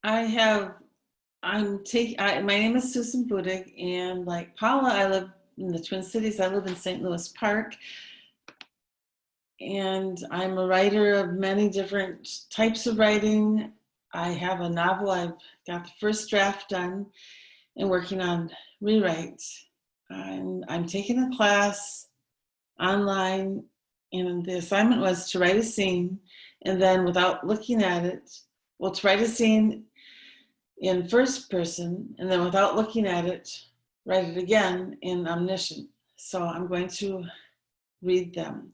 I have, my name is Susan Budig, and like Paula, I live in the Twin Cities. I live in St. Louis Park, and I'm a writer of many different types of writing. I have a novel. I've got the first draft done and working on rewrites. I'm taking a class online, and the assignment was to write a scene, and then without looking at it, well, to write a scene in first person, and then without looking at it, write it again in omniscient. So I'm going to read them.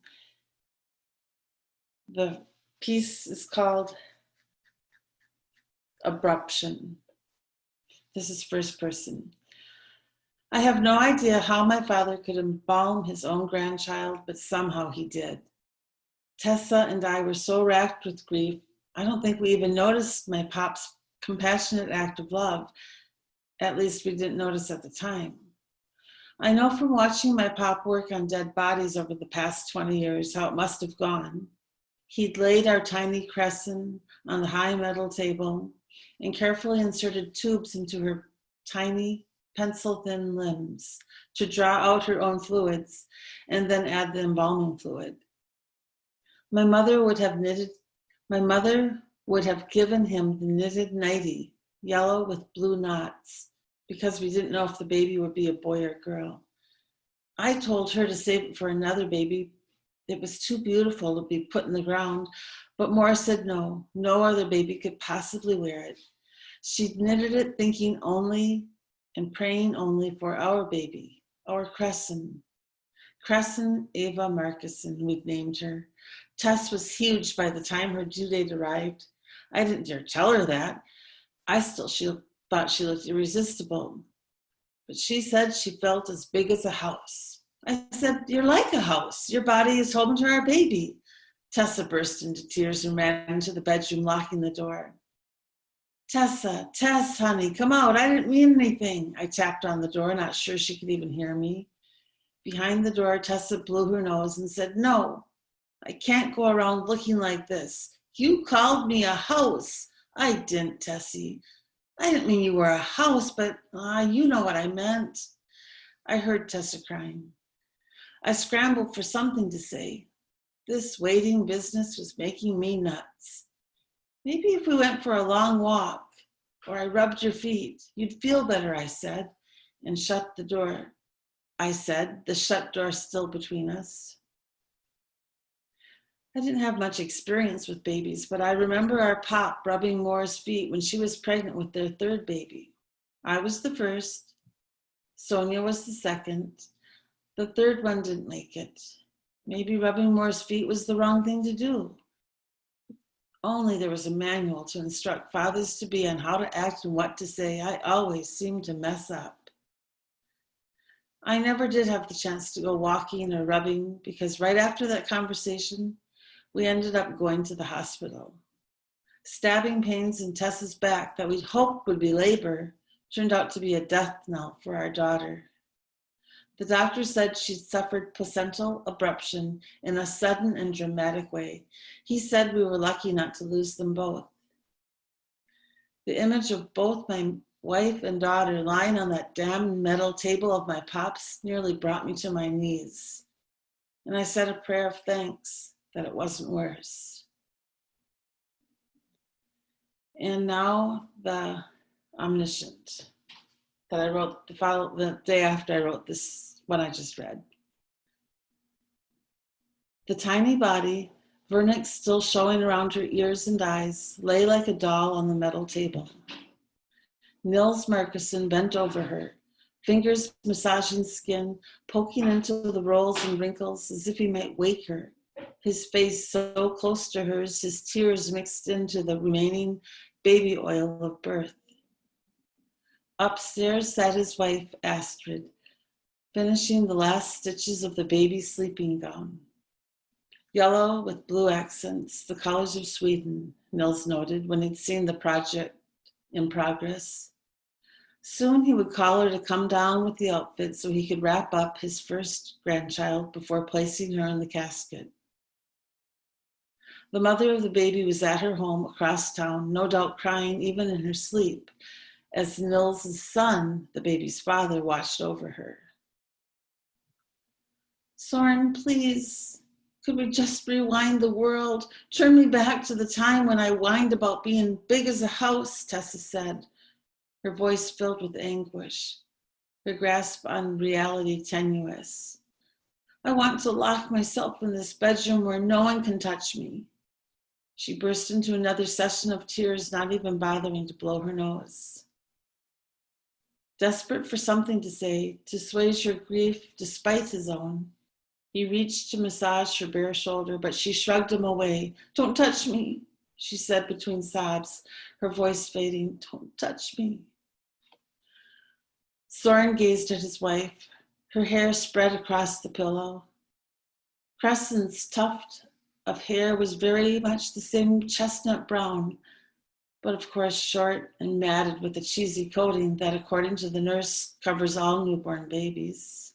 The piece is called Abruption. This is first person. I have no idea how my father could embalm his own grandchild, but somehow he did. Tessa and I were so racked with grief, I don't think we even noticed my pop's compassionate act of love. At least we didn't notice at the time. I know from watching my pop work on dead bodies over the past 20 years how it must have gone. He'd laid our tiny crescent on the high metal table and carefully inserted tubes into her tiny, pencil-thin limbs to draw out her own fluids and then add the embalming fluid. My mother would have given him the knitted nightie, yellow with blue knots, because we didn't know if the baby would be a boy or girl. I told her to save it for another baby. It was too beautiful to be put in the ground, but Maura said no other baby could possibly wear it. She'd knitted it thinking only and praying only for our baby, our Crescent. Crescent Ava Marcuson, we'd named her. Tess was huge by the time her due date arrived. I didn't dare tell her that. She thought she looked irresistible. But she said she felt as big as a house. I said, "You're like a house. Your body is home to our baby." Tessa burst into tears and ran into the bedroom, locking the door. Tess, honey, come out. I didn't mean anything. I tapped on the door, not sure she could even hear me. Behind the door, Tessa blew her nose and said, "No, I can't go around looking like this. You called me a house." "I didn't, Tessie. I didn't mean you were a house, but you know what I meant." I heard Tessa crying. I scrambled for something to say. This waiting business was making me nuts. "Maybe if we went for a long walk, or I rubbed your feet, you'd feel better," I said, and shut the door. I said, the shut door still between us. I didn't have much experience with babies, but I remember our pop rubbing Maura's feet when she was pregnant with their third baby. I was the first. Sonia was the second. The third one didn't make it. Maybe rubbing Maura's feet was the wrong thing to do. Only there was a manual to instruct fathers-to-be on how to act and what to say. I always seemed to mess up. I never did have the chance to go walking or rubbing because right after that conversation, we ended up going to the hospital. Stabbing pains in Tessa's back that we'd hoped would be labor turned out to be a death knell for our daughter. The doctor said she'd suffered placental abruption in a sudden and dramatic way. He said we were lucky not to lose them both. The image of both my wife and daughter lying on that damn metal table of my pop's nearly brought me to my knees. And I said a prayer of thanks that it wasn't worse. And now the omniscient that I wrote the day after I wrote this one I just read. The tiny body, vernix still showing around her ears and eyes, lay like a doll on the metal table. Nils Marcuson bent over her, fingers massaging skin, poking into the rolls and wrinkles as if he might wake her, his face so close to hers, his tears mixed into the remaining baby oil of birth. Upstairs sat his wife, Astrid, finishing the last stitches of the baby's sleeping gown. Yellow with blue accents, the colors of Sweden, Nils noted when he'd seen the project in progress. Soon he would call her to come down with the outfit so he could wrap up his first grandchild before placing her in the casket. The mother of the baby was at her home across town, no doubt crying even in her sleep, as Nils' son, the baby's father, watched over her. Soren, please, could we just rewind the world? Turn me back to the time when I whined about being big as a house, Tessa said, her voice filled with anguish, her grasp on reality tenuous. I want to lock myself in this bedroom where no one can touch me. She burst into another session of tears, not even bothering to blow her nose. Desperate for something to say, to assuage her grief despite his own, he reached to massage her bare shoulder, but she shrugged him away. Don't touch me, she said between sobs, her voice fading. Don't touch me. Soren gazed at his wife, her hair spread across the pillow. Crescent's tuft of hair was very much the same chestnut brown, but of course short and matted with a cheesy coating that, according to the nurse, covers all newborn babies.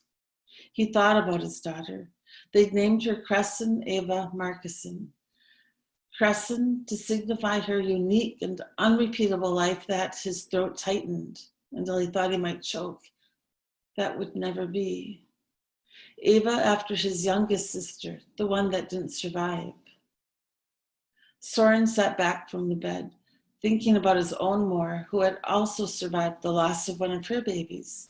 He thought about his daughter. They'd named her Crescent Eva Markussen. Crescent to signify her unique and unrepeatable life that his throat tightened until he thought he might choke. That would never be. Eva after his youngest sister, the one that didn't survive. Soren sat back from the bed, thinking about his own Moor, who had also survived the loss of one of her babies.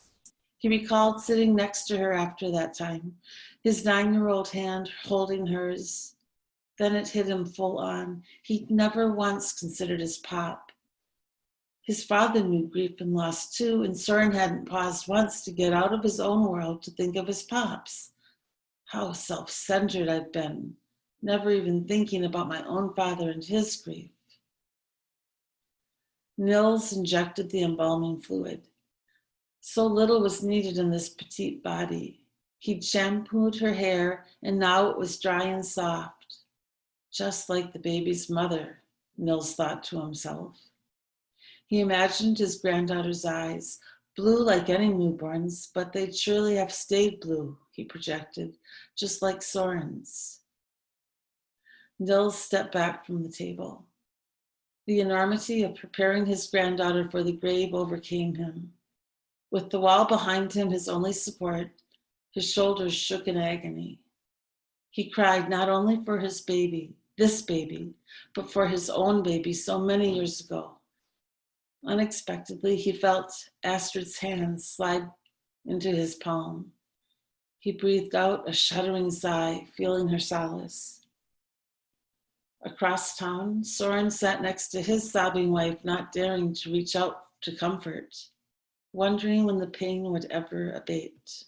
He recalled sitting next to her after that time, his 9-year-old hand holding hers. Then it hit him full on. He'd never once considered his pop. His father knew grief and loss too, and Soren hadn't paused once to get out of his own world to think of his pops. How self-centered I'd been, never even thinking about my own father and his grief. Nils injected the embalming fluid. So little was needed in this petite body. He'd shampooed her hair, and now it was dry and soft, just like the baby's mother, Nils thought to himself. He imagined his granddaughter's eyes, blue like any newborn's, but they'd surely have stayed blue, he projected, just like Soren's. Nils stepped back from the table. The enormity of preparing his granddaughter for the grave overcame him. With the wall behind him his only support, his shoulders shook in agony. He cried not only for his baby, this baby, but for his own baby so many years ago. Unexpectedly, he felt Astrid's hand slide into his palm. He breathed out a shuddering sigh, feeling her solace. Across town, Soren sat next to his sobbing wife, not daring to reach out to comfort, wondering when the pain would ever abate.